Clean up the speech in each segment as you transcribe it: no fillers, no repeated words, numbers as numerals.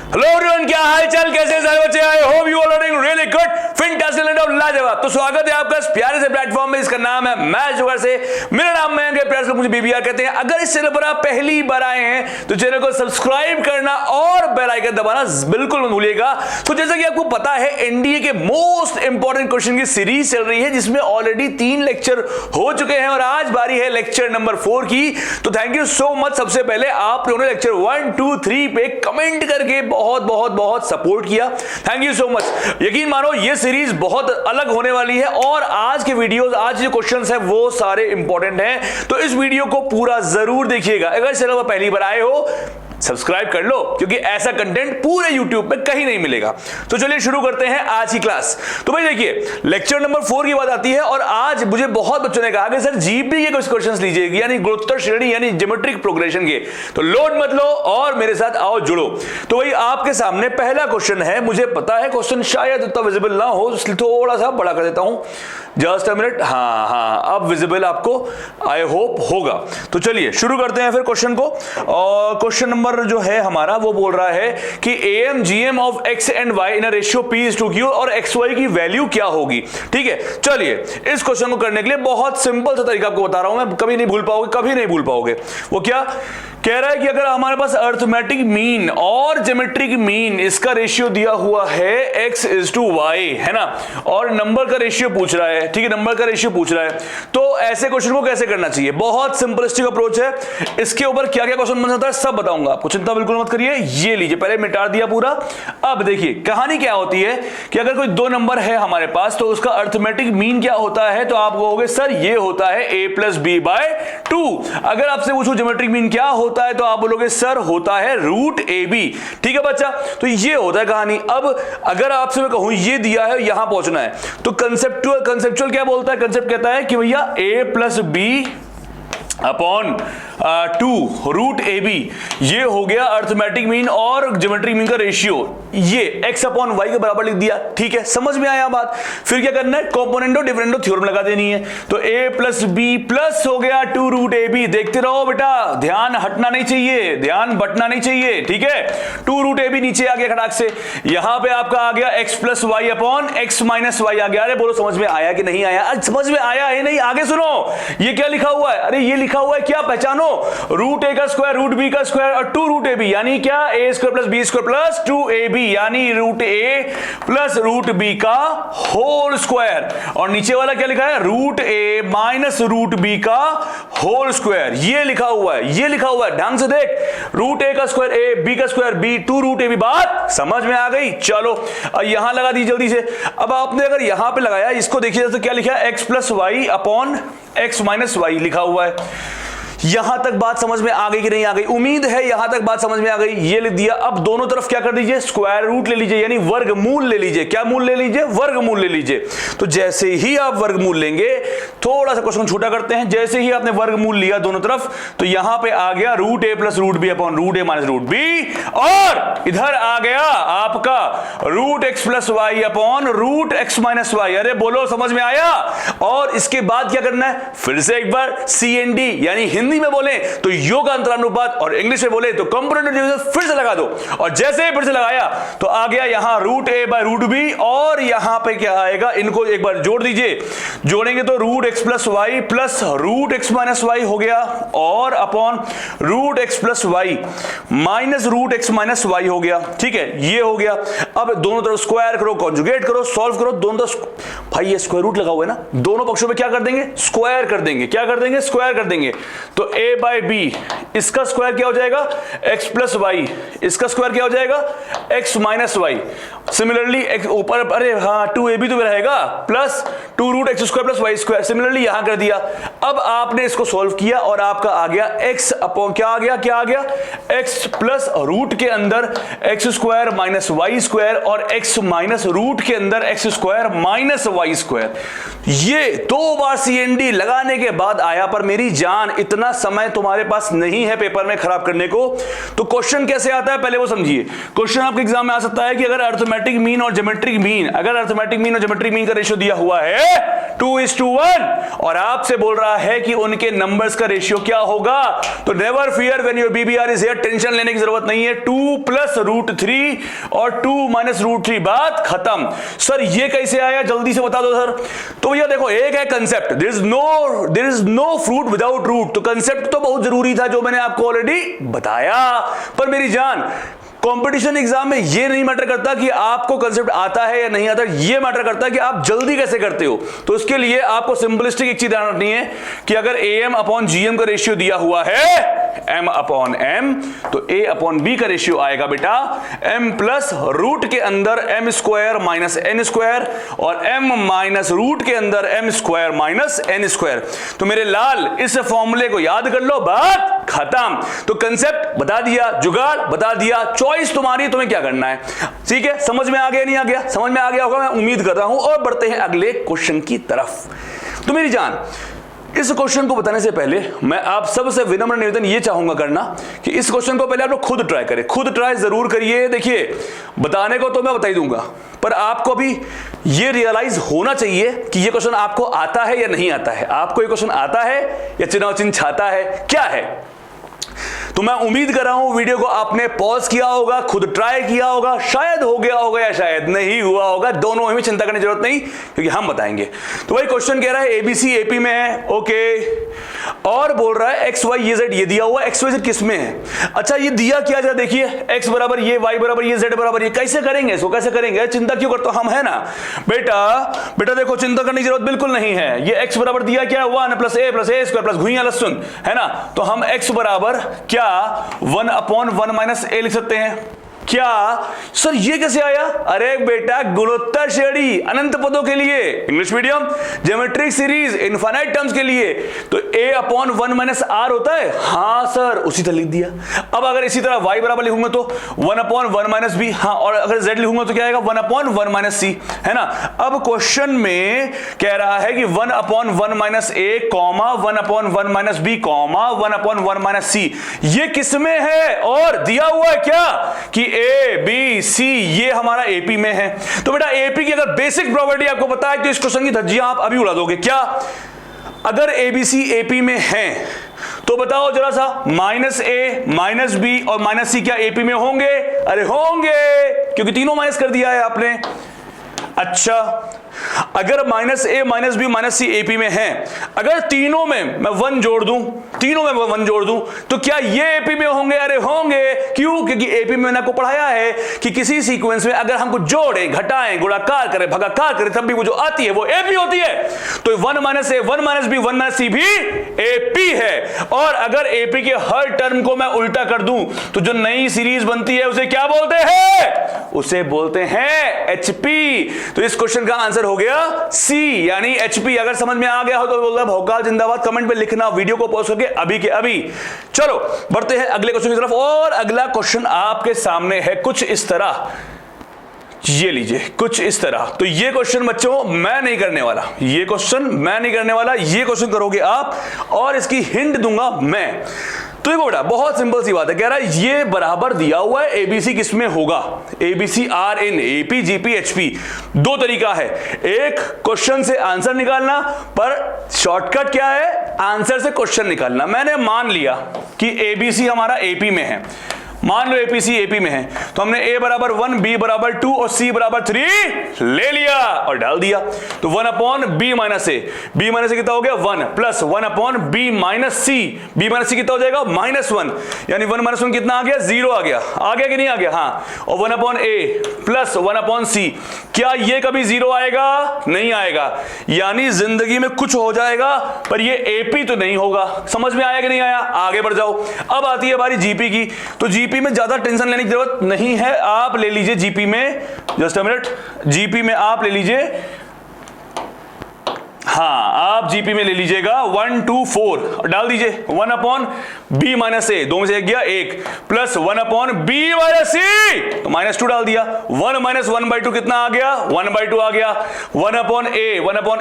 Hello everyone, क्या हाल चाल, कैसे हैं सारे बच्चे? I hope you are learning really good, fantastic and लाजवाब। तो स्वागत है आपका इस प्यारे से प्लेटफॉर्म में। इसका नाम है मैथ जुगाड़ से। मेरा नाम मयंक है, प्यार से मुझे बीबीआर कहते हैं। अगर इस चैनल पर आप पहली बार आए हैं तो चैनल को सब्सक्राइब करना और बेल आइकन दबाना बिल्कुल मत भूलिएगा। तो जैसा कि आपको पता है, एनडीए के मोस्ट इंपॉर्टेंट क्वेश्चन की सीरीज चल रही है, जिसमें ऑलरेडी 3 लेक्चर हो चुके हैं और आज बारी है लेक्चर नंबर 4 की। तो थैंक यू सो मच। सबसे पहले आप लोगों ने लेक्चर 1, 2, 3 पे कमेंट करके बहुत बहुत बहुत सपोर्ट किया, थैंक यू सो मच। यकीन मानो ये सीरीज बहुत अलग होने वाली है और आज के वीडियोस, आज जो क्वेश्चंस है वो सारे इंपॉर्टेंट हैं। तो इस वीडियो को पूरा जरूर देखिएगा। अगर चैनल पर पहली बार आए हो सब्सक्राइब कर लो, क्योंकि ऐसा कंटेंट पूरे YouTube पे कहीं नहीं मिलेगा। तो चलिए शुरू करते हैं आज की क्लास। तो भाई देखिए, लेक्चर नंबर 4 की बात आती है और आज मुझे बहुत बच्चों ने कहा कि सर जीपी के कुछ क्वेश्चंस लीजिएगा, यानी गुणोत्तर श्रेणी यानी ज्योमेट्रिक प्रोग्रेशन के। तो लोड मत लो और मेरे साथ आओ, जुड़ो। तो भाई आपके सामने पहला क्वेश्चन है। मुझे पता है क्वेश्चन शायद उतना विजिबल ना हो, इसलिए थोड़ा सा बड़ा कर देता हूं। Just a minute. हाँ, अब विजिबल आपको आई होप होगा। तो चलिए शुरू करते हैं फिर क्वेश्चन को। और क्वेश्चन नंबर जो है हमारा वो बोल रहा है कि M GM of X and Y in a ratio P is to Q और एक्स वाई की वैल्यू क्या होगी। ठीक है, चलिए इस क्वेश्चन को करने के लिए बहुत सिंपल सा तरीका आपको बता रहा हूं मैं, कभी नहीं भूल पाओगे, कभी नहीं भूल पाओगे। वो क्या कह रहा है कि अगर हमारे पास अर्थमेटिक मीन और ज्योमेट्रिक मीन, इसका रेशियो दिया हुआ है x इज टू वाई, है ना, और नंबर का रेशियो पूछ रहा है। ठीक है, नंबर का रेशियो पूछ रहा है। तो ऐसे क्वेश्चन को कैसे करना चाहिए? बहुत सिंपलिस्टिक अप्रोच है। इसके ऊपर क्या क्या क्वेश्चन बन सकता है सब बताऊंगा आपको, चिंता बिल्कुल मत करिए। ये लीजिए, पहले मिटा दिया पूरा। अब देखिए कहानी क्या होती है कि अगर कोई 2 नंबर है हमारे पास तो उसका अर्थमेटिक मीन क्या होता है, तो आप कहोगे सर ये होता है a प्लस बी बाय 2। अगर आपसे पूछूं ज्योमेट्रिक मीन क्या होता है तो आप बोलोगे सर होता है रूट ए बी। ठीक है बच्चा, तो ये होता है कहानी। अब अगर आपसे मैं कहूं ये दिया है, यहां पहुंचना है, तो कंसेप्चुअल क्या बोलता है? कंसेप्ट कहता है कि भैया a plus B upon 2 root A B, ये हो गया अर्थमेटिक मीन और ज्योमेट्रिक मीन का रेशियो। ये x अपॉन वाई के बराबर लिख दिया। ठीक है, समझ में आया बात? फिर क्या करना है? कंपोनेंटो डिफरेंटो थ्योरम लगा देनी है। तो a प्लस बी प्लस हो गया 2 रूट ए बी। देखते रहो बेटा, ध्यान हटना नहीं चाहिए, ध्यान बटना नहीं चाहिए। ठीक है, 2 रूट ए बी नीचे आ गया खटाक से। यहां पे आपका आ गया x plus Y upon X minus Y आ गया। अरे बोलो समझ में आया कि नहीं आया? समझ में आया है नहीं? आगे सुनो, ये क्या लिखा हुआ है? अरे ये लिखा हुआ है क्या, पहचानो? रूट ए का स्क्वायर रूट बी का स्क्वायर और 2 रूट ए बी, यानी क्या? A square plus B square plus 2ab, यानी root A plus root B का होल स्क्वायर। और नीचे वाला क्या लिखा है? Root A minus root B का होल स्क्वायर। ये लिखा हुआ है, ये लिखा हुआ है, ढंग से देख। रूट ए का स्क्वायर ए, बी का square B, 2 root A B. बात समझ में आ गई? चलो यहां लगा दी जल्दी से। अब आपने अगर यहां पे लगाया, इसको देखिए तो क्या लिखा है? X plus Y upon X minus Y लिखा हुआ है। यहां तक बात समझ में आ गई कि नहीं आ गई? उम्मीद है यहां तक बात समझ में आ गई। ये लिख दिया। अब दोनों तरफ क्या कर दीजिए? स्क्वायर रूट ले लीजिए, यानी वर्गमूल ले लीजिए। क्या मूल ले लीजिए? वर्गमूल ले लीजिए। तो जैसे ही आप वर्गमूल लेंगे, थोड़ा सा क्वेश्चन छोटा करते हैं, जैसे ही आपने वर्गमूल लिया दोनों तरफ, तो यहां पे आ गया root A plus root B upon root A minus root B, और इधर आ गया आपका root X plus Y upon root X minus Y. अरे बोलो समझ में आया? और इसके बाद क्या करना है? फिर से एक बार CND, यानी हिंदी में बोले तो योग अंतरानुपात और इंग्लिश में बोले तो कंपोनेंट डिवीजन फिर से लगा दो। और जैसे ही फिर से लगाया तो आ गया यहां root A by root B, और यहां पे क्या आएगा? इनको एक बार जोड़ दीजिए। जोड़ेंगे तो root X plus Y plus root X minus Y हो गया, और upon root X plus Y minus root X minus Y हो गया। ठीक है, ये हो गया। अब दोनों तरफ स्क्वायर करो, कॉन्जुगेट करो, सॉल्व करो। दोनों तरफ भाई ये स्क्वायर रूट लगा हुआ है ना, दोनों पक्षों में क्या कर देंगे? स्क्वायर कर देंगे। क्या कर देंगे? स्क्वायर कर देंगे। तो a बाई बी, इसका स्क्वायर क्या हो जाएगा? x प्लस वाई, इसका स्क्वायर क्या हो जाएगा? x minus Y. सिमिलरली ऊपर, अरे हाँ 2ab तो रहेगा, plus 2 root X square plus Y square. Similarly यहां कर दिया। अब आपने इसको सॉल्व किया और आपका आ गया x अपॉन क्या आ गया? क्या आ गया? x प्लस रूट के अंदर X square minus Y square, और x माइनस रूट के अंदर X square minus Y square. ये 2 बार CND लगाने के बाद आया। पर मेरी जान, इतना समय तुम्हारे पास नहीं है पेपर में खराब करने को। तो क्वेश्चन कैसे आता है पहले वो समझिए। क्वेश्चन आपके एग्जाम में आ सकता है कि अगर अर्थमेटिक अर्थमेटिक मीन और ज्योमेट्रिक मीन, अगर अर्थमेटिक मीन और ज्योमेट्रिक मीन का रेशियो दिया हुआ है 2:1 और आपसे बोल रहा है कि उनके नंबर्स का रेशियो क्या होगा, तो never fear when your BBr is here, tension लेने की जरूरत नहीं है। 2 + √3 और 2 - √3, बात खत्म। सर ये कैसे आया, जल्दी से बता दो सर। तो भैया देखो, एक है concept, there is no fruit without root, तो कंसेप्ट तो बहुत जरूरी था जो मैंने आपको ऑलरेडी बताया। पर मेरी जान, कंपटीशन एग्जाम में ये नहीं मैटर करता कि आपको कंसेप्ट आता है या नहीं आता, ये मैटर करता है कि आप जल्दी कैसे करते हो। तो उसके लिए आपको सिंपलिस्टिक एक चीज ध्यान रखनी है कि अगर AM/GM का रेशियो दिया हुआ है M/M, तो A/B का रेशियो आएगा बेटा M प्लस रूट के अंदर M² - N² और M माइनस रूट के अंदर M² - N²। तो मेरे लाल, इस फॉर्मूले को याद कर लो, बात खत्म। तो कंसेप्ट बता दिया, जुगाड़ बता दिया, चॉइस तुम्हारी, तुम्हें क्या करना है। ठीक है, समझ में आ गया नहीं आ गया? समझ में आ गया होगा, मैं उम्मीद कर रहा हूं। और बढ़ते हैं अगले क्वेश्चन की तरफ। तो मेरी जान, इस क्वेश्चन को बताने से पहले मैं आप सबसे विनम्र निवेदन ये चाहूंगा करना कि इस क्वेश्चन को पहले आप लोग खुद ट्राई करें, खुद ट्राई जरूर करिए। देखिए, बताने को तो मैं बता ही दूंगा, पर आपको भी ये रियलाइज होना चाहिए कि ये क्वेश्चन आपको आता है या नहीं आता है। आपको ये क्वेश्चन आता है या चुनाव चिन्ह छाता है, क्या है? तो मैं उम्मीद कर रहा हूं वीडियो को आपने पॉज किया होगा, खुद ट्राई किया होगा, शायद हो गया होगा या शायद नहीं हुआ होगा, दोनों में चिंता करने की जरूरत नहीं, क्योंकि हम बताएंगे। तो भाई क्वेश्चन कह रहा है ABC AP में है, ओके, और बोल रहा है XYZ ये दिया हुआ, XYZ किस में है? अच्छा, ये दिया क्या जा, देखिए X बराबर ये, Y बराबर ये, Z बराबर ये, कैसे करेंगे इसको, कैसे करेंगे? चिंता क्यों करते हो, हम है ना बेटा देखो, चिंता करने की जरूरत बिल्कुल नहीं है। ये X बराबर दिया क्या है, 1 + A + A² + घुइयां लहसुन, है ना। तो हम X बराबर क्या 1/1 - A लिख सकते हैं। क्या सर ये कैसे आया? अरे बेटा, गुणोत्तर श्रेणी अनंत पदों के लिए, English medium, geometric series infinite terms के लिए तो A/1 - R होता है। हाँ सर, उसी तरह लिख दिया। अब अगर इसी तरह Y बराबर लिखूंगा तो 1/1 - B, हाँ, और अगर Z लिखूंगा तो क्या आएगा 1/1 - C, है ना। अब क्वेश्चन में कह रहा है कि 1/1 - A, 1/1 - B, 1/1 - C, ये किसमें है? और दिया हुआ है क्या कि ABC, ये हमारा AP में है। तो बेटा AP की अगर बेसिक प्रॉपर्टी आपको पता है तो इस क्वेश्चन की धज्जियां आप अभी उड़ा दोगे। क्या? अगर ABC AP में है तो बताओ जरा सा, -A - B और -C क्या AP में होंगे? अरे होंगे, क्योंकि तीनों माइनस कर दिया है आपने। अच्छा, अगर -A - B - C AP में है, अगर तीनों में मैं 1 जोड़ दूं, तो क्या ये AP में होंगे? अरे होंगे। क्यों? क्योंकि AP में मैंने आपको पढ़ाया है कि किसी सीक्वेंस में अगर हमको जोड़ें, घटाएं, गुणाकार करें, भागाकार करें, तब भी वो जो आती है वो AP होती है। तो 1 - A, 1 - B, 1 - C भी AP है। और अगर AP के हर टर्म को मैं उल्टा कर दूं तो जो नई सीरीज बनती है उसे क्या बोलते हैं? उसे बोलते हैं HP। तो इस क्वेश्चन का आंसर हो गया C, यानी HP। अगर समझ में आ गया हो तो बोलता भोकाल जिंदाबाद, कमेंट में लिखना, वीडियो को पॉज करके अभी के अभी। चलो बढ़ते हैं अगले क्वेश्चन की तरफ। और अगला क्वेश्चन आपके सामने है कुछ इस तरह, ये लीजिए कुछ इस तरह। तो ये क्वेश्चन बच्चों मैं नहीं करने वाला, ये क्वेश्चन करोगे आप, और इसकी हिंट दूंगा मैं। तो देखो बेटा, बहुत सिंपल सी बात है। कह रहा है ये बराबर दिया हुआ है, ABC किसमें होगा? ABC RN, AP GP HP। दो तरीका है, एक क्वेश्चन से आंसर निकालना, पर शॉर्टकट क्या है? आंसर से क्वेश्चन निकालना। मैंने मान लिया कि ABC हमारा AP में है, मान लो APC AP में है, तो हमने A बराबर 1, B बराबर 2 और C बराबर 3 ले लिया और डाल दिया। तो 1/B - A, B - A कितना हो गया 1, plus 1/B - C, B - C कितना हो जाएगा -1, यानी 1 - 1 कितना आ गया? 0 आ गया। आ गया कि नहीं आ गया? हाँ। और 1/A प्लस 1/C, क्या ये कभी 0 आएगा? नहीं आएगा। यानी जिंदगी में कुछ हो जाएगा पर ये AP तो नहीं होगा। समझ में आया कि नहीं आया? आगे बढ़ जाओ। अब आती है बारी GP की। तो GP में ज्यादा टेंशन लेने की जरूरत नहीं है, आप ले लीजिए GP में, जस्ट अ मिनट, GP में आप ले लीजिए, हाँ, आप जीपी में ले लीजिएगा 1 2 4 डाल दीजिए 1 अपॉन बी माइनस ए, दो में से एक गया एक, प्लस 1 अपॉन बी माइनस सी, तो -2 डाल दिया। 1 माइनस 1/2 कितना आ गया? 1/2 आ गया। 1 अपॉन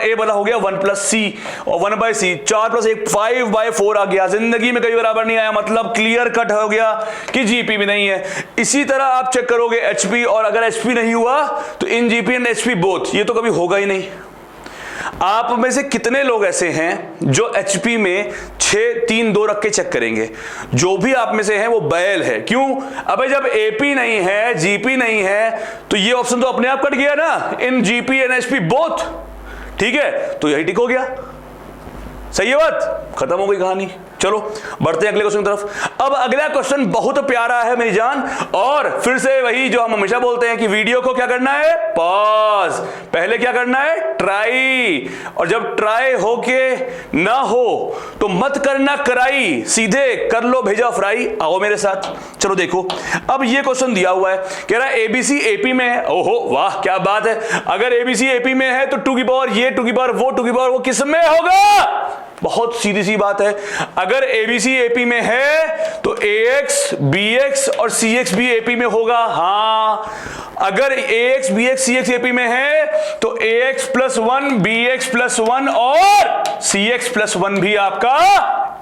ए बड़ा हो गया 1 प्लस सी, और 1 बाई सी 4 प्लस 1 5/4 आ गया। जिंदगी में कई बराबर नहीं आया, मतलब क्लियर कट हो गया कि जीपी भी नहीं है। इसी तरह आप चेक करोगे एचपी, और अगर एचपी नहीं हुआ तो in GP and HP both, ये तो कभी होगा ही नहीं। आप में से कितने लोग ऐसे हैं जो एचपी में 6 3 2 रख के चेक करेंगे? जो भी आप में से हैं वो बैल है। क्यों? अबे जब एपी नहीं है, जीपी नहीं है, तो ये ऑप्शन तो अपने आप कट गया ना, in GP and HP both. ठीक है, तो यही टिक हो गया। सही है बात, खत्म हो गई कहानी। चलो बढ़ते हैं अगले क्वेश्चन की तरफ। अब अगला क्वेश्चन बहुत प्यारा है मेरी जान, और फिर से वही जो हम हमेशा बोलते हैं कि वीडियो को क्या करना है? पॉज। पहले क्या करना है? ट्राई। और जब ट्राई होके ना हो तो मत करना कराई, सीधे कर लो भेजा फ्राई। आओ मेरे साथ, चलो देखो। अब ये क्वेश्चन दिया हुआ है, कह रहा है एबीसी एपी में है। ओहो वाह क्या बात है। अगर एबीसी एपी में है तो 2 की पावर ये, 2 की पावर वो, 2 की पावर वो किस में होगा? बहुत सीधी सी बात है। अगर एबीसी एपी में है तो एएक्स बीएक्स और सीएक्स भी एपी में होगा। हाँ, अगर एएक्स बीएक्स सीएक्स एपी में है तो एएक्स प्लस 1 बीएक्स प्लस 1 और सीएक्स प्लस 1 भी आपका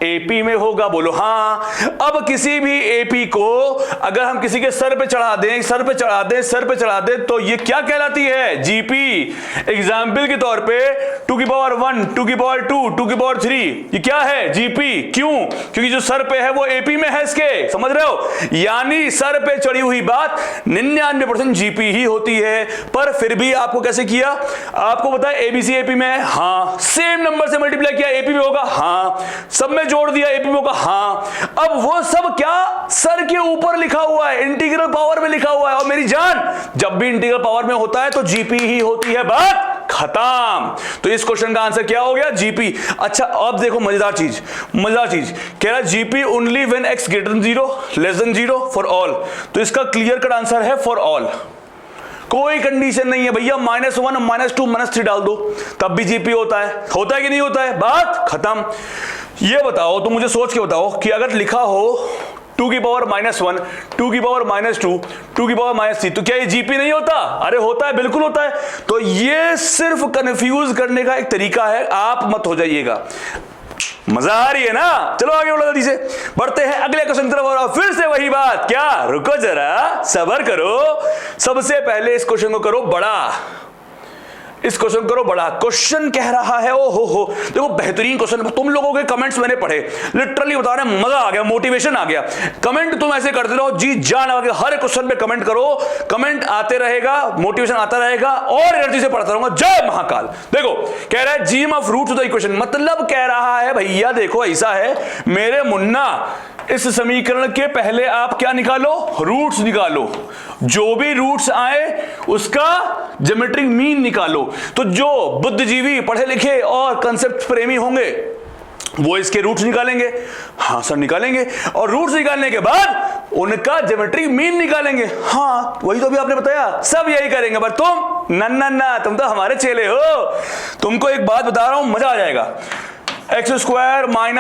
एपी में होगा। बोलो हाँ। अब किसी भी एपी को अगर हम किसी के सर पे चढ़ा दें, सर पे चढ़ा दें, सर पे चढ़ा दें, तो ये क्या कहलाती है? जीपी। एग्जाम्पल के तौर पे 2 की पावर 1, 2 की पावर 2, 2 की पावर 3, ये क्या है? जीपी। क्यों? क्योंकि जो सर पे है वो एपी में है इसके, समझ रहे हो? यानी सर पे चढ़ी हुई बात 99% जीपी ही होती है। पर फिर भी आपको कैसे किया? आपको बताया एबीसी एपी में है, हाँ। सेम नंबर से मल्टीप्लाई किया, एपी में होगा, हाँ। सब में जोड़ दिया, एपी में होगा, हाँ। अब वो सब क्या सर के ऊपर लिखा हुआ है, इंटीग्रल पावर में लिखा हुआ है। और मेरी जान, जब भी इंटीग्रल पावर में होता है तो जीपी ही होती है, बात खत्म। तो इस क्वेश्चन का आंसर क्या हो गया? जीपी। अच्छा अब देखो मजेदार चीज कह रहा है GP only when x greater than 0 less than 0 for all. तो इसका क्लियर कट आंसर है फॉर ऑल। कोई कंडीशन नहीं है भैया, -1 -2 -3 डाल दो तब भी जीपी होता है कि नहीं होता है, बात खत्म। ये बताओ, तो मुझे सोच के बताओ कि अगर लिखा हो 2 की पावर -1, 2 की पावर -2, 2 की पावर -3, तो क्या ये जीपी नहीं होता? अरे होता है, बिल्कुल होता है। तो ये सिर्फ कंफ्यूज करने का एक तरीका है, आप मत हो जाइएगा। मजा आ रही है ना? चलो आगे बढ़ो, जल्दी से बढ़ते हैं अगले क्वेश्चन की तरफ। और फिर से वही बात, क्या रुको जरा, सब्र करो। सबसे पहले इस क्वेश्चन को करो बड़ा, इस क्वेश्चन करो बड़ा। क्वेश्चन कह रहा है, ओ हो देखो बेहतरीन क्वेश्चन। तुम लोगों के कमेंट्स मैंने पढ़े, लिटरली बता रहे हैं, मजा आ गया, मोटिवेशन आ गया। कमेंट तुम ऐसे करते रहो, जी जान आ गया, हर क्वेश्चन पे कमेंट करो, कमेंट आते रहेगा, मोटिवेशन आता रहेगा, और एनर्जी से पढ़ता रहूंगा। जय महाकाल। देखो कह रहा है GM of root of the equation, मतलब कह रहा है भैया देखो ऐसा है मेरे मुन्ना, इस समीकरण के पहले आप क्या निकालो? रूट्स निकालो। जो भी रूट्स आए उसका ज्योमेट्रिक मीन निकालो। तो जो बुद्धिजीवी पढ़े लिखे और कंसेप्ट प्रेमी होंगे वो इसके रूट्स निकालेंगे। हाँ सर निकालेंगे, और रूट्स निकालने के बाद उनका ज्योमेट्रिक मीन निकालेंगे। हाँ वही तो अभी आपने बताया, सब यही करेंगे। पर तुम ना तुम तो हमारे चेले हो। तुमको एक बात बता रहा हूं, मजा आ जाएगा। x²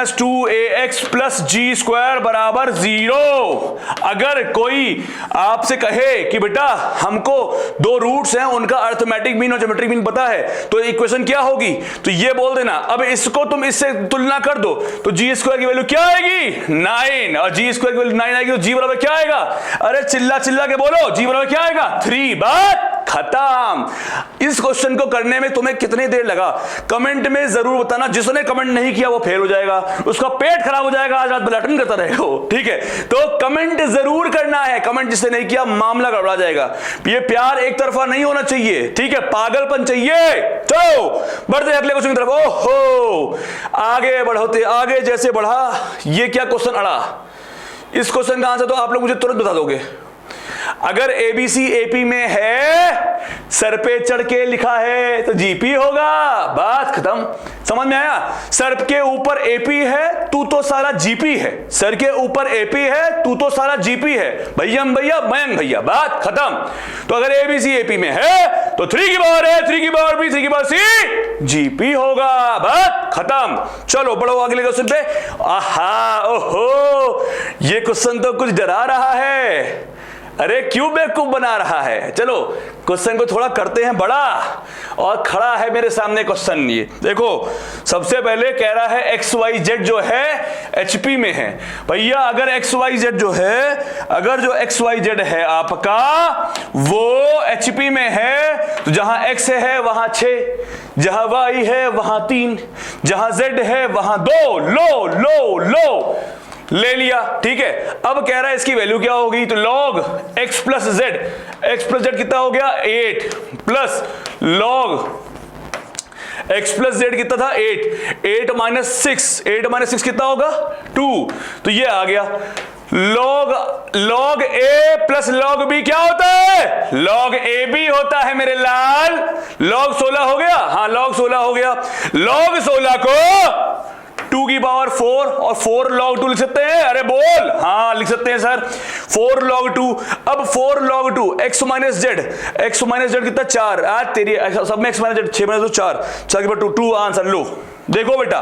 - 2ax + g² बराबर 0। अगर कोई आपसे कहे कि बेटा हमको 2 रूट्स हैं, उनका अर्थमेटिक मीन और ज्योमेट्रिक मीन पता है, तो इक्वेशन क्या होगी? तो ये बोल देना। अब इसको तुम इससे तुलना कर दो, तो g² की वैल्यू क्या आएगी? 9, और g² की वैल्यू 9 आएगी, तो g बराबर क्या आएगा? अरे चिल्ला के बोलो, g बराबर क्या आएगा? 3। बात खत्म। इस क्वेश्चन को करने में तुम्हें कितनी देर लगा कमेंट में जरूर बताना। जिसने कमेंट नहीं किया वो फेल हो जाएगा, उसका पेट खराब हो जाएगा, आज रात ब्लैटन करता रहेगा। ठीक है, तो कमेंट जरूर करना है। कमेंट जिसने नहीं किया मामला गड़बड़ा जाएगा। ये प्यार एक तरफा नहीं होना चाहिए, ठीक है, पागलपन चाहिए। चलो बढ़ते हैं अगले क्वेश्चन की तरफ। ओहो आगे बढ़ोते आगे जैसे बढ़ा, ये क्या क्वेश्चन अड़ा? इस क्वेश्चन का आंसर तो आप लोग मुझे तुरंत बता दोगे। अगर ABC AP में है, सर पे चढ़ के लिखा है तो GP होगा, बात खत्म। समझ में आया? सर के ऊपर AP है, तू तो सारा GP है। सर के ऊपर AP है, तू तो सारा GP है। भैया मयंक भैया, बात खत्म। तो अगर ABC AP में है तो 3 की पावर है, 3 की पावर B, 3 की पावर C, GP होगा, बात खत्म। चलो बढ़ो अगले क्वेश्चन पे। आहा, ओहो, ये क्वेश्चन तो कुछ डरा रहा है। अरे क्यों बेवकूफ बना रहा है? चलो क्वेश्चन को थोड़ा करते हैं बड़ा। और खड़ा है मेरे सामने क्वेश्चन, ये देखो। सबसे पहले कह रहा है XYZ जो है HP में है। भैया अगर XYZ जो है, अगर जो XYZ है आपका वो HP में है, तो जहां X है वहां 6, जहां Y है वहां 3, जहां Z है वहां 2। लो ले लिया, ठीक है। अब कह रहा है इसकी वैल्यू क्या होगी, तो log x plus Z, x plus Z कितना हो गया 8, plus log x plus Z कितना था 8 माइनस 6 कितना होगा 2। तो ये आ गया log a plus log b क्या होता है, log ab होता है मेरे लाल। log 16 हो गया, हाँ log 16 हो गया। log 16 को 2 की पावर 4 और 4 log 2 लिख सकते हैं। अरे बोल, हाँ लिख सकते हैं सर, 4 log 2। अब 4 log 2 x माइनस जेड कितना 4, आज तेरी सब में x माइनस जेड 6 माइनस 4 के बाद 2 आंसर लो। देखो बेटा,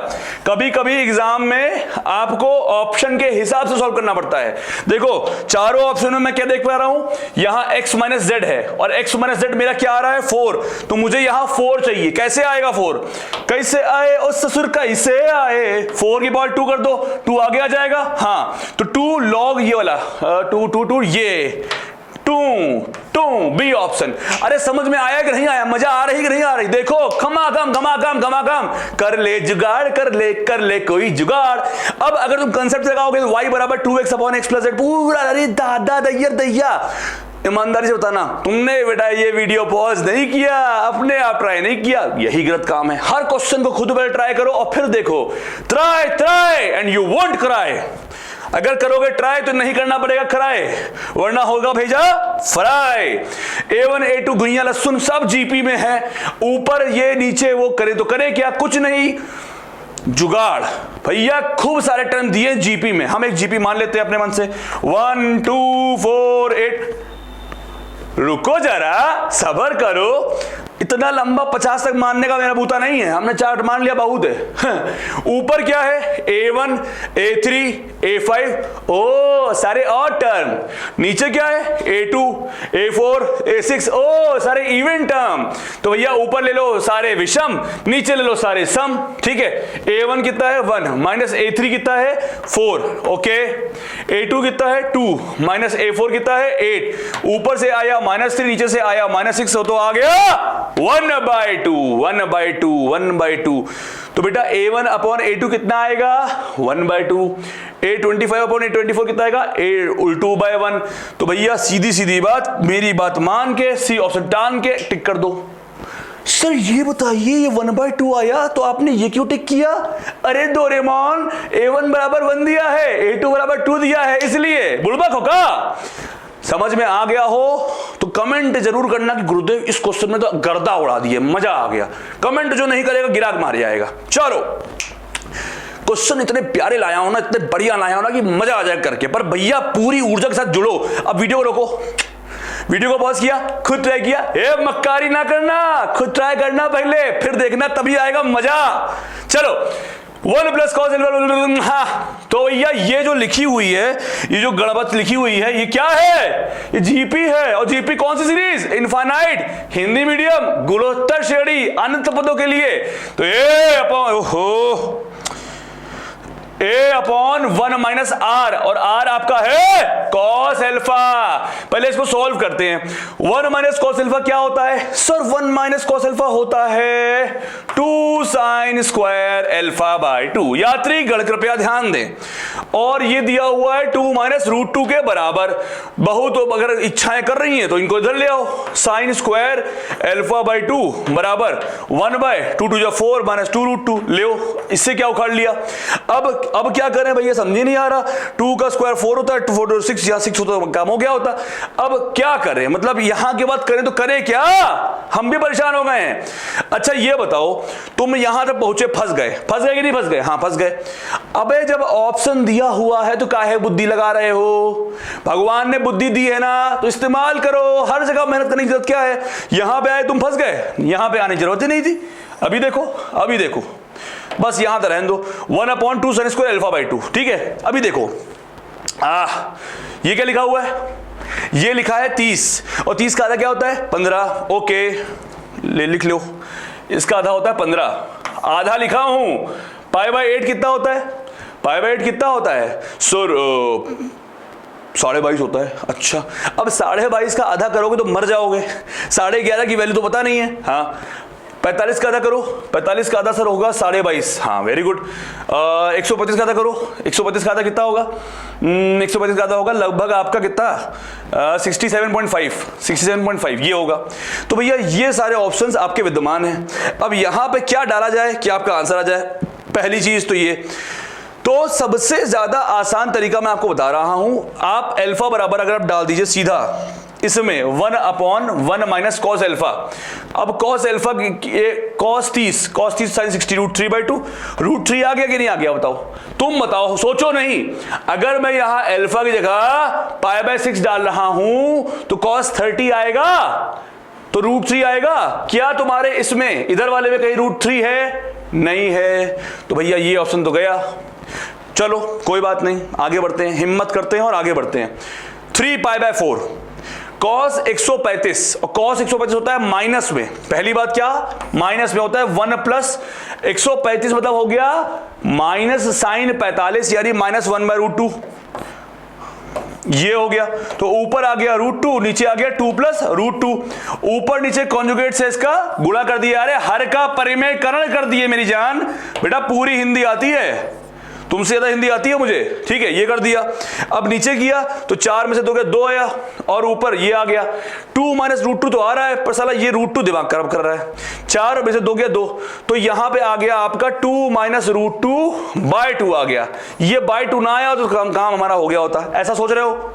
कभी कभी एग्जाम में आपको ऑप्शन के हिसाब से सॉल्व करना पड़ता है। देखो चारों ऑप्शनों में मैं क्या देख पा रहा हूं, यहां x माइनस जेड है और x माइनस जेड मेरा क्या आ रहा है 4, तो मुझे यहां 4 चाहिए। कैसे आएगा 4, कैसे आए ओ ससुर, कैसे आए, 4 की पावर 2 कर दो, 2 आगे आ जाएगा। हाँ तो 2 log ये वाला 2 ये 2 बी ऑप्शन। अरे समझ में आया कि नहीं आया, मजा आ रही कि नहीं आ रही? देखो घमाघम कर ले जुगाड़, कर ले कोई जुगाड़। अब अगर तुम कंसेप्ट लगाओगे तो y बराबर 2x upon x plus Z पूरा, अरे दादा दैया। ईमानदारी से बताना, तुमने बेटा ये वीडियो पॉज नहीं किया, अपने आप ट्राई नहीं किया, यही गलत काम है। हर क्वेश्चन को खुद पहले ट्राई करो और फिर देखो। Try and you won't cry. अगर करोगे ट्राई तो नहीं करना पड़ेगा क्राई, वरना होगा भेजा फ्राई। A1 A2 गुइया लहसुन सब GP में है, ऊपर ये नीचे वो करे तो करे क्या, कुछ नहीं, जुगाड़। भैया खूब सारे टर्म दिए GP में, हम एक GP मान लेते हैं अपने मन से। 1 2 4 8, रुको जरा सबर करो, इतना लंबा 50 तक मानने का मेरा बूता नहीं है, हमने 4 मान लिया बहुत है। ऊपर क्या है A1 A3 A5, ओ सारे और टर्म। नीचे क्या है A2 A4 A6, ओ सारे इवन टर्म। तो भैया ऊपर ले लो सारे विषम, नीचे ले लो सारे सम, ठीक है। A1 कितना है 1 माइनस A3 कितना है 4, ओके। A2 कितना है 2 माइनस A4 कितना है 8, ऊपर से आया -3 नीचे से आया -6, तो आ गया 1/2। तो बेटा A1 अपॉन A2 कितना आएगा 1/2। A25 अपॉन A24 कितना आएगा 2/1। तो भैया सीधी बात, मेरी बात मान के सी ऑप्शन टान के टिक कर दो। सर ये बताइए, ये 1/2 आया तो आपने ये क्यों टिक किया? अरे डोरेमोन, A1 बराबर 1 दिया है, A2 बराबर 2 दिया है, इसलिए बुड़बक होगा। समझ में आ गया हो तो कमेंट जरूर करना कि गुरुदेव इस क्वेश्चन में तो गर्दा उड़ा दिए, मजा आ गया। कमेंट जो नहीं करेगा गिराक मार जाएगा। चलो क्वेश्चन इतने प्यारे लाया हूं ना, इतने बढ़िया लाया हूं ना कि मजा आ जाए करके। पर भैया पूरी ऊर्जा के साथ जुड़ो। अब वीडियो को रोको, वीडियो को पॉज किया, खुद ट्राई किया, ए मक्कारी ना करना, खुद ट्राई करना पहले, फिर देखना, तभी आएगा मजा। चलो 1 प्लस कॉस एल्फा, हाँ तो भैया ये जो लिखी हुई है, ये जो गड़बड़ लिखी हुई है, ये क्या है? ये GP है। और GP कौन सी सीरीज? इनफाइनाइट, हिंदी मीडियम, गुणोत्तर श्रेणी, अनंत पदों के लिए। तो A अपॉन 1 माइनस R, और R आपका है कॉस एल्फा। पहले इसको सॉल्व करते हैं। 1 माइनस कॉस एल्फा क्या होता है सर? 1 माइनस कॉस एल्फा होता है 2 साइन स्क्वायर एल्फा बाय 2। यात्री गण कृपया ध्यान दें। और ये दिया हुआ है 2 माइनस √2 के बराबर। बहुत अगर इच्छाएं कर रही हैं तो इनको इधर ले आओ। साइन स्क्वायर एल्फा बाय 2 बराबर 1/2 2 4 माइनस 2 √2 ले, इससे क्या उखाड़ लिया। अब अब क्या करें भैया, समझ नहीं आ रहा। 2 का स्क्वायर 4 होता है, 4 6 या 6 होता है, काम हो गया होता। अब क्या करें, मतलब यहां की बात करें तो करें क्या, हम भी परेशान हो गए हैं। अच्छा ये बताओ, तुम यहां तक पहुंचे, फंस गए कि नहीं फंस गए? हाँ फंस गए। अबे जब ऑप्शन दिया हुआ है तो काहे बुद्धि लगा रहे हो? भगवान ने बुद्धि दी है ना, तो इस्तेमाल करो। हर जगह मेहनत करने की जरूरत क्या है? यहां पे आए तुम फंस गए, यहां पे आने की जरूरत ही नहीं थी। अभी देखो बस यहां तक रहने दो। 1/2 sin स्क्वायर अल्फा बाई 2, ठीक है। अभी देखो ये क्या लिखा हुआ है? ये लिखा है 30, और 30 का आधा क्या होता है? 15। ओके लिख लो, इसका आधा होता है 15। आधा लिखा हूं। पाई बाई 8 कितना होता है? पाई बाई 8 कितना होता है? 22.5 होता है। अच्छा, अब 22.5 का आधा करोगे तो मर जाओगे। 11.5 की वैल्यू तो पता नहीं है। हाँ 45 का आधा करो, 45 का आधा सर होगा 22.5। हाँ वेरी गुड। 125 का आधा करो, 125 का आधा कितना होगा? 125 का आधा होगा लगभग आपका कितना? 67.5 ये होगा। तो भैया ये सारे ऑप्शंस आपके विद्यमान हैं। अब यहां पे क्या डाला जाए कि आपका आंसर आ जाए? पहली चीज तो ये, तो सबसे ज्यादा आसान तरीका मैं आपको बता रहा हूं। आप अल्फा बराबर अगर आप डाल दीजिए सीधा इसमें 1/1 माइनस कॉस अल्फा। अब कॉस अल्फा कॉस 30 साइन 60 √3/2। √3 आ गया कि नहीं आ गया? बताओ, तुम बताओ, सोचो नहीं। अगर मैं यहां अल्फा की जगह π/6 डाल रहा हूं तो कॉस 30 आएगा, तो √3 आएगा। क्या तुम्हारे इसमें इधर वाले में कहीं √3 है? नहीं है। तो भैया ये ऑप्शन तो गया। चलो कोई बात नहीं, आगे बढ़ते हैं, हिम्मत करते हैं और आगे बढ़ते हैं। 3π/4 कॉस 135, और कॉस 135 होता है माइनस में। पहली बात क्या, माइनस में होता है। 1 प्लस 135 मतलब हो गया माइनस साइन 45, यानी -1/√2। ये हो गया। तो ऊपर आ गया √2, नीचे आ गया 2 प्लस √2। ऊपर नीचे कॉन्जुगेट से इसका गुणा कर दिया। अरे हर का परिमेयकरण कर दिए मेरी जान। बेटा पूरी हिंदी आती है, तुमसे ज्यादा हिंदी आती है मुझे, ठीक है। ये कर दिया। अब नीचे किया तो 4 में से 2 गया, 2 आया, और ऊपर ये आ गया 2 माइनस √2 तो आ रहा है, पर साला ये √2 दिमाग खराब कर रहा है। 4 में से 2 गया 2, तो यहां पे आ गया आपका 2 माइनस √2/2 आ गया। ये /2 ना आया तो काम हमारा हो गया होता। ऐसा सोच रहे हो?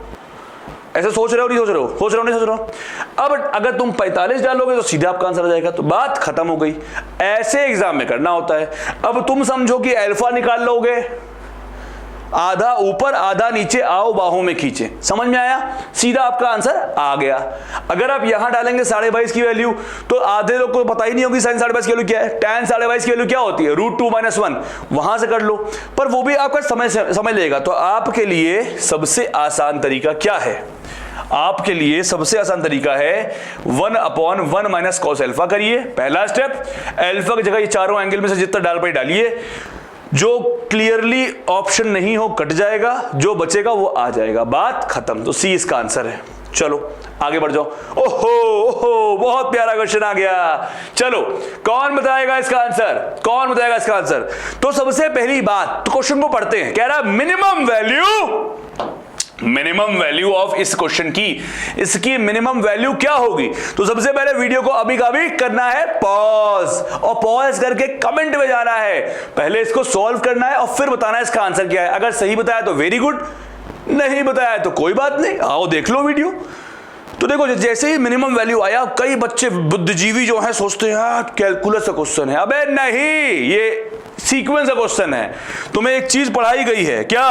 ऐसे सोच रहे हो नहीं सोच रहे हो? सोच रहे हो नहीं सोच रहे हो? अब अगर तुम 45 डालोगे तो सीधा आपका आंसर आ जाएगा। तो बात खत्म हो गई। ऐसे एग्जाम में करना होता है। अब तुम समझो कि अल्फा निकाल लोगे, आधा ऊपर आधा नीचे, आओ बाहों में खींचे। समझ में आया? सीधा आपका आंसर आ गया। अगर आप यहां डालेंगे 22.5 की वैल्यू, तो आधे लोग को पता ही नहीं होगी साइन 22.5 की वैल्यू क्या है। tan 22.5 की वैल्यू क्या होती है? √2 - 1। वहां से कर लो, पर वो भी आपका समय लेगा। तो आपके लिए सबसे आसान तरीका क्या है? आपके लिए सबसे आसान तरीका है 1/1 माइनस कॉस अल्फा करिए। पहला स्टेप, अल्फा की जगह ये चारों एंगल में से जितना डाल पाए डालिए। जो क्लियरली ऑप्शन नहीं हो कट जाएगा, जो बचेगा वो आ जाएगा। बात खत्म। तो सी इसका आंसर है। चलो आगे बढ़ जाओ। ओहो बहुत प्यारा क्वेश्चन आ गया। चलो कौन बताएगा इसका आंसर? कौन बताएगा इसका आंसर? तो सबसे पहली बात, तो क्वेश्चन को पढ़ते हैं। कह रहा मिनिमम वैल्यू ऑफ इस क्वेश्चन की, इसकी मिनिमम वैल्यू क्या होगी? तो सबसे पहले वीडियो को अभी का भी करना है पॉज, और पॉज करके कमेंट में जाना है। पहले इसको सॉल्व करना है और फिर बताना है इसका आंसर क्या है। अगर सही बताया तो वेरी गुड, नहीं बताया तो कोई बात नहीं, आओ देख लो वीडियो। तो देखो जैसे ही मिनिमम वैल्यू आया, कई बच्चे बुद्धिजीवी जो हैं सोचते हैं कैलकुलस का क्वेश्चन है। अबे नहीं, ये सीक्वेंस का क्वेश्चन है। तुम्हें एक चीज पढ़ाई गई है क्या?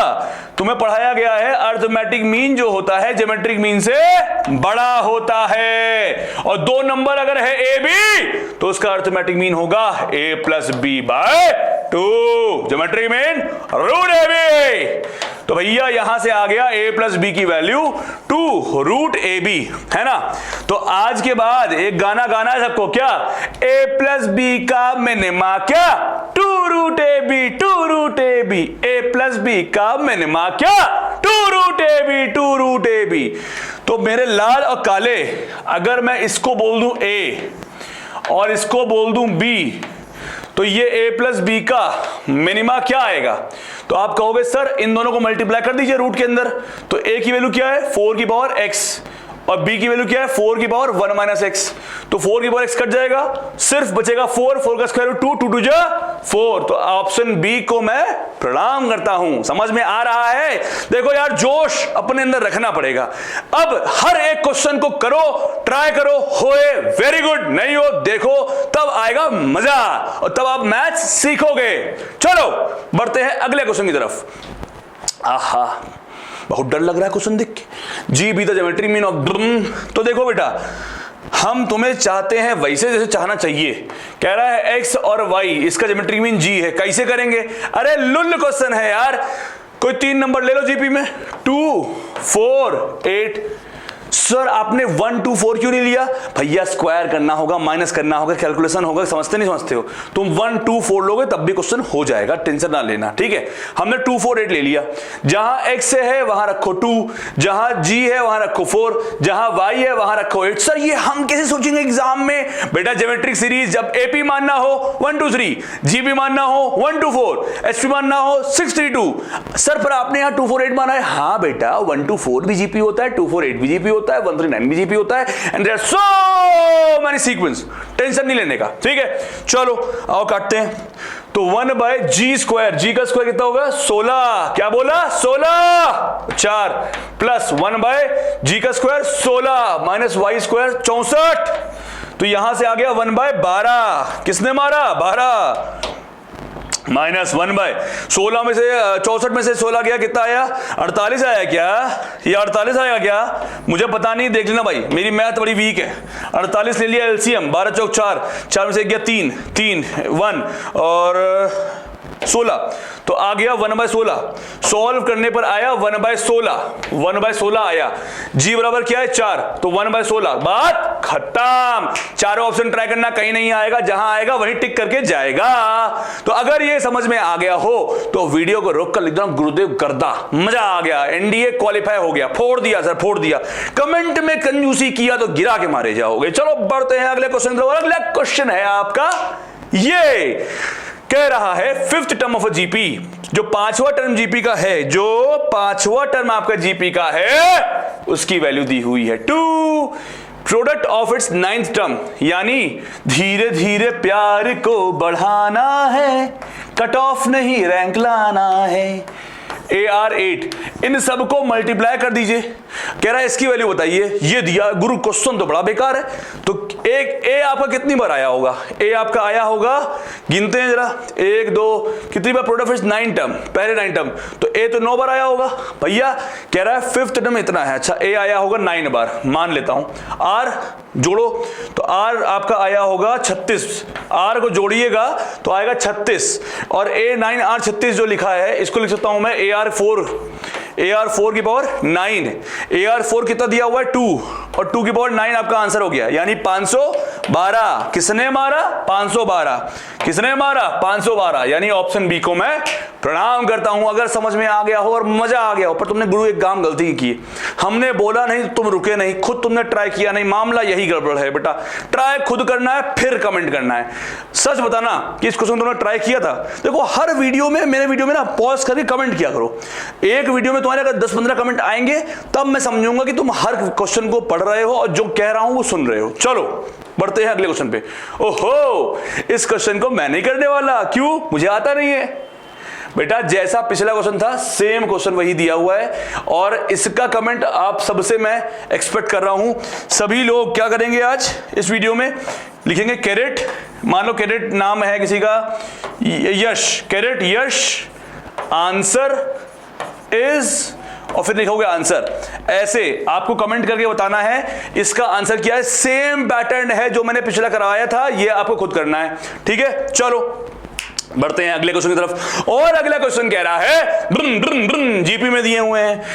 तुम्हें पढ़ाया गया है अरिथमेटिक मीन जो होता है ज्योमेट्रिक मीन से बड़ा होता है, और 2 नंबर अगर है ए बी तो उसका अरिथमेटिक मीन होगा a+b/2, ज्योमेट्रिक मीन √ab। तो भैया यहां से आ गया a+b की वैल्यू 2 √ab, है ना। तो आज के बाद एक गाना गाना है सबको, क्या? a+b का मिनिमा क्या? 2 √ab, 2 √ab, a+b का मिनिमा क्या? 2 √ab, 2 √ab। तो मेरे लाल और काले, अगर मैं इसको बोल दूं a और इसको बोल दूं b, तो ये a+b का मिनिमा क्या आएगा? तो आप कहोगे सर इन दोनों को मल्टीप्लाई कर दीजिए रूट के अंदर। तो a की वैल्यू क्या है? 4 की पावर x, और b की वैल्यू क्या है 4 की पावर 1 माइनस एक्स, तो 4 की पावर x कट जाएगा, सिर्फ बचेगा 4, 4 का स्क्वायर रूट 2, 2 2 जा 4। तो ऑप्शन बी को मैं प्रणाम करता हूं। समझ में आ रहा है? देखो यार, जोश अपने अंदर रखना पड़ेगा। अब हर एक क्वेश्चन को करो, ट्राई करो, होए वेरी गुड, नहीं हो देखो तब आएगा मजा और तब आप मैथ्स सीखोगे। चलो बढ़ते हैं अगले क्वेश्चन की तरफ। आहा, बहुत डर लग रहा है क्वेश्चन देख के। G be the geometry mean of, तो देखो बेटा, हम तुम्हें चाहते हैं वैसे जैसे चाहना चाहिए। कह रहा है x और y, इसका ज्योमेट्रिक मीन g है, कैसे करेंगे? अरे लुल्ल क्वेश्चन है यार। कोई 3 नंबर ले लो जीपी में, 2 4 8। सर आपने 1 2 4 क्यों नहीं लिया? भैया स्क्वायर करना होगा, माइनस करना होगा, कैलकुलेशन होगा, समझते नहीं समझते हो? तुम 1 2 4 लोगे तब भी क्वेश्चन हो जाएगा, टेंशन ना लेना, ठीक है। हमने 2 4 8 ले लिया। जहां x है वहां रखो 2, जहां g है वहां रखो 4, जहां y है वहां रखो 8। सर ये हम कैसे सोचेंगे एग्जाम में? बेटा ज्योमेट्रिक सीरीज जब AP मानना हो 1 2 3, GB मानना हो 1 2 4, HP मानना हो 6 3 2। सर पर आपने यहां 2 4 8 माना है। हाँ बेटा, 1 2 4 भी GP होता है, 2 4 8 भी GP होता है, 1 3 9 भी GP होता है, and there are so many sequence. Tension नहीं लेने का, ठीक है। चलो आओ काटते हैं। तो 1 बाय जी स्क्वायर, जी का स्क्वायर कितना होगा? 16। क्या बोला? 16। 4 प्लस 1 बाय जी का स्क्वायर 16 माइनस वाई स्क्वायर 64। तो यहां से आ गया 1 बाय 12। किसने मारा? 12 माइनस 1 बाय 16 में से 64 में से 16 गया, कितना आया? 48 आया क्या? ये 48 आया क्या? मुझे पता नहीं, देख लेना भाई, मेरी मैथ बड़ी वीक है। 48 ले लिया एलसीएम, 12 चौक 4, 4 में से गया 3 3 1 और 16, तो आ गया 1 बाय 16। सॉल्व करने पर आया 1 बाय 16, 1 बाय 16 आया। जी बराबर क्या है? 4, तो 1 बाय 16, बात खत्म। चारों ऑप्शन ट्राई करना, कहीं नहीं आएगा, जहां आएगा वहीं टिक करके जाएगा। तो अगर ये समझ में आ गया हो तो वीडियो को रोक कर लिख दो गुरुदेव गर्दा, मजा आ गया, एनडीए क्वालिफाई हो गया, फोड़ दिया सर, फोड़ दिया। कमेंट में कंजूसी किया तो गिरा के मारे जाओगे। चलो बढ़ते हैं अगले क्वेश्चन की तरफ। अगला क्वेश्चन है आपका ये, कह रहा है 5th term of a GP, जो 5वां टर्म जीपी का है, जो 5वां टर्म आपका जीपी का है, उसकी वैल्यू दी हुई है 2, product of its 9th term, यानी धीरे धीरे प्यार को बढ़ाना है, कट ऑफ नहीं रैंक लाना है। AR8, इन सबको मल्टीप्लाई कर दीजिए। कह रहा है इसकी वैल्यू बताइए। ये दिया गुरु, क्वेश्चन तो बड़ा बेकार है। तो एक ए आपका कितनी बार आया होगा? ए आपका आया होगा, गिनते हैं जरा, 1 2, कितनी बार? प्रोडक्ट ऑफ 9 टर्म, पहले 9 टर्म, तो ए तो 9 बार आया होगा भैया। कह रहा है 5th टर्म इतना है, अच्छा ए आया होगा 9 बार, मान लेता हूं। आर जोड़ो, तो आर आपका आया होगा 36, आर को जोड़िएगा तो आएगा 36, और A9 R 36 जो लिखा है इसको लिख सकता हूं मैं AR4 की पावर 9। AR4 कितना दिया हुआ है? 2, और 2 की पावर 9 आपका आंसर हो गया, यानी 512। किसने मारा? 512। किसने मारा? 512, यानी ऑप्शन बी को मैं प्रणाम करता हूं। अगर समझ में आ गया हो और मजा आ गया हो, पर तुमने गुरु एक काम गलती की, हमने बोला नहीं तुम रुके नहीं, खुद तुमने ट्राई किया नहीं, मामला यही गड़बड़ है बेटा। ट्राई खुद करना है, फिर कमेंट करना है। सच बताना कि इस क्वेश्चन तुमने ट्राई किया था। देखो हर वीडियो में, मेरे वीडियो में ना पॉज करके कमेंट किया करो। एक वीडियो में तुम्हारे अगर 10-15 कमेंट आएंगे तब मैं समझूंगा कि तुम हर क्वेश्चन को पढ़ रहे हो और जो कह रहा हूं वो सुन रहे हो। चलो बढ़ते हैं अगले क्वेश्चन पे। ओहो, इस क्वेश्चन को मैं नहीं करने वाला, क्यों? मुझे आता नहीं है। बेटा जैसा पिछला क्वेश्चन था सेम क्वेश्चन वही दिया हुआ है, और इसका कमेंट आप सबसे मैं एक्सपेक्ट कर रहा हूं। सभी लोग क्या करेंगे आज इस वीडियो में? लिखेंगे कैरेट, मान लो कैरेट नाम है किसी का, यश, कैरेट यश, आंसर इज, और फिर लिखोगे आंसर। ऐसे आपको कमेंट करके बताना है इसका आंसर क्या है। सेम पैटर्न है जो मैंने पिछला कराया था, ये आपको खुद करना है, ठीक है। चलो बढ़ते हैं अगले क्वेश्चन की तरफ। और अगला क्वेश्चन कह रहा है जीपी में दिए हुए हैं,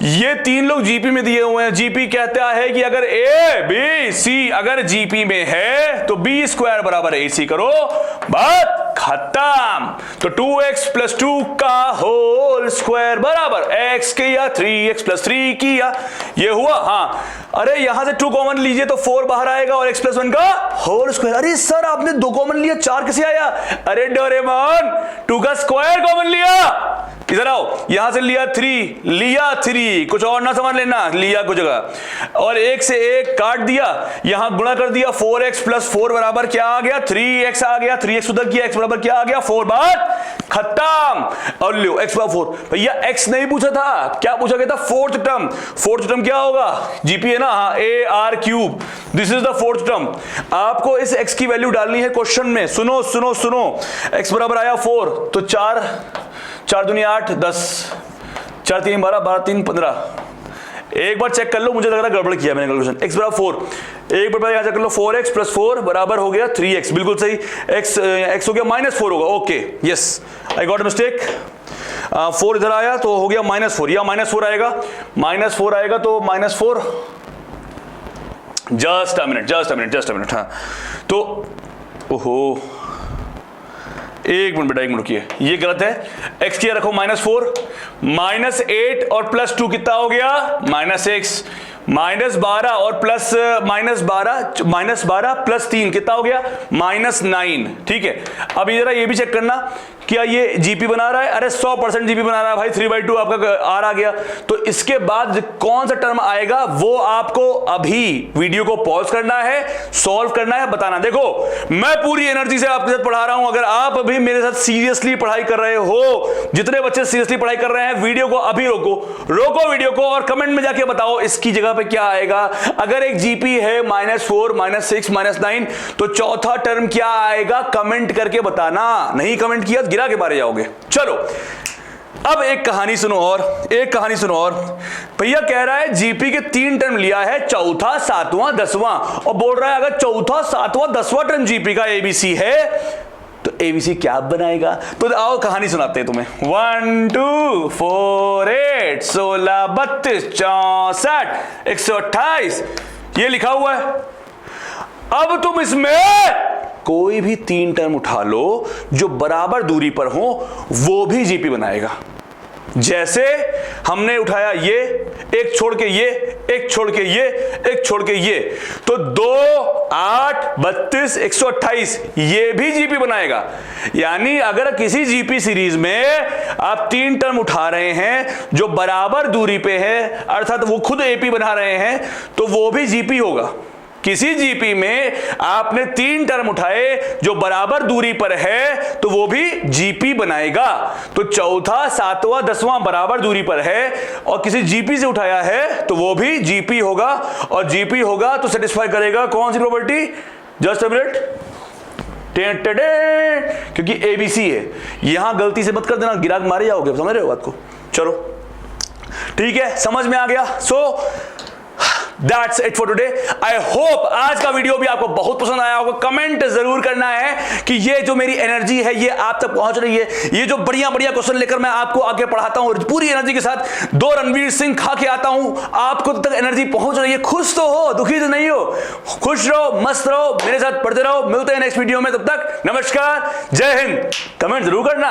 ये 3 लोग जीपी में दिए हुए हैं। जीपी कहता है कि अगर ए बी सी अगर जीपी में है तो बी स्क्वायर बराबर AC करो, बात खत्म। तो 2x + 2 का होल स्क्वायर बराबर x किया 3x + 3 किया, ये हुआ। हाँ, अरे यहां से 2 कॉमन लीजिए तो 4 बाहर आएगा और x + 1 का होल स्क्वायर। अरे सर आपने 2 कॉमन लिया, 4 कैसे आया? अरे डोरेमोन 2 का स्क्वायर कॉमन लिया, इधर आओ, यहां से लिया 3, कुछ और ना समझ लेना, लिया कुछ जगह और 1 से 1 काट दिया, यहां गुणा कर दिया, 4x + 4 बराबर क्या आ गया, 3x आ गया, 3x उधर किया, x बराबर क्या आ गया, 4, बात खत्म। और लो x = 4। भैया x नहीं पूछा था, क्या पूछा गया था, फोर्थ टर्म क्या होगा, जीपी है ना, हाँ, AR3, this is the fourth term. आपको इस x की वैल्यू डालनी है क्वेश्चन में, सुनो, x बराबर आया 4, तो 4 दूनी 8, 10, 4 3 12, 12 3 15। एक बार चेक कर लो, मुझे लग रहा है गड़बड़ किया मैंने कैलकुलेशन। x बराबर 4, एक बार यहां चेक कर लो, 4x + 4 बराबर हो गया 3x, बिल्कुल सही। x हो गया -4 होगा, okay, yes, I got mistake. 4 इधर आया तो हो गया -4, या -4 आएगा, -4 आएगा तो -4, जस्ट अ मिनट, हाँ, तो ओहो, एक मिनट बेटा, एक मिनट रुकिए, ये गलत है। x किया रखो -4, -8 और +2 कितना हो गया, -6, -12 और -12 + 3 कितना हो गया, -9। ठीक है, अब जरा ये भी चेक करना, क्या ये जीपी बना रहा है, अरे 100% जीपी बना रहा है भाई, 3/2 आपका आर आ गया। तो इसके बाद कौन सा टर्म आएगा वो आपको अभी वीडियो को पॉज करना है, सॉल्व करना है, बताना। देखो मैं पूरी एनर्जी से आपके साथ पढ़ा रहा हूं, अगर आप अभी मेरे साथ सीरियसली पढ़ाई कर रहे हो, जितने बच्चे सीरियसली पढ़ाई कर रहे हैं, वीडियो को अभी रोको वीडियो को और कमेंट में जाके बताओ इसकी जगह पे क्या आएगा। अगर एक जीपी है -4, -6, -9, तो चौथा टर्म क्या आएगा, कमेंट करके बताना। नहीं कमेंट किया गिरा के बारे जाओगे। चलो अब एक कहानी सुनो और भैया कह रहा है जीपी के 3 टर्म लिया है, चौथा, 7वां, 10वां, और बोल रहा है अगर चौथा, 7वां, 10वां टर्म जीपी का एबीसी है तो एबीसी क्या बनाएगा। तो आओ कहानी सुनाते हैं तुम्हें। 1 2 4 8 16 32 64 128 ये लिखा हुआ है। अब तुम इसमें कोई भी 3 टर्म उठा लो जो बराबर दूरी पर हो, वो भी जीपी बनाएगा। जैसे हमने उठाया ये, एक छोड़ के ये, एक छोड़ के ये, एक छोड़ के ये, तो 2 8 32 128 ये भी जीपी बनाएगा। यानी अगर किसी जीपी सीरीज में आप 3 टर्म उठा रहे हैं जो बराबर दूरी पे है, अर्थात वो खुद एपी बना रहे हैं, तो वो भी जीपी होगा। किसी जीपी में आपने 3 टर्म उठाए जो बराबर दूरी पर है तो वो भी जीपी बनाएगा। तो चौथा, 7वां, 10वां बराबर दूरी पर है और किसी जीपी से उठाया है तो वो भी जीपी होगा, और जीपी होगा तो सेटिस्फाई करेगा कौन सी प्रॉपर्टी, जस्ट अ मिनट, क्योंकि एबीसी है। यहां गलती से मत कर देना, गिरा के मारे जाओगे, समझ रहे हो बात को। चलो ठीक है, समझ में आ गया। सो That's it for today. I hope आज का वीडियो भी आपको बहुत पसंद आया होगा। कमेंट जरूर करना है कि ये जो मेरी एनर्जी है ये आप तक पहुंच रही है। ये जो बढ़िया क्वेश्चन लेकर मैं आपको आगे पढ़ाता हूं और पूरी एनर्जी के साथ 2 रणवीर सिंह खा के आता हूं, आपको तक एनर्जी पहुंच रही है। खुश तो हो, दुखी तो नहीं हो। खुश रहो, मस्त रहो, मेरे साथ पढ़ते रहो। मिलते हैं नेक्स्ट वीडियो में, तब तक नमस्कार, जय हिंद। कमेंट जरूर करना।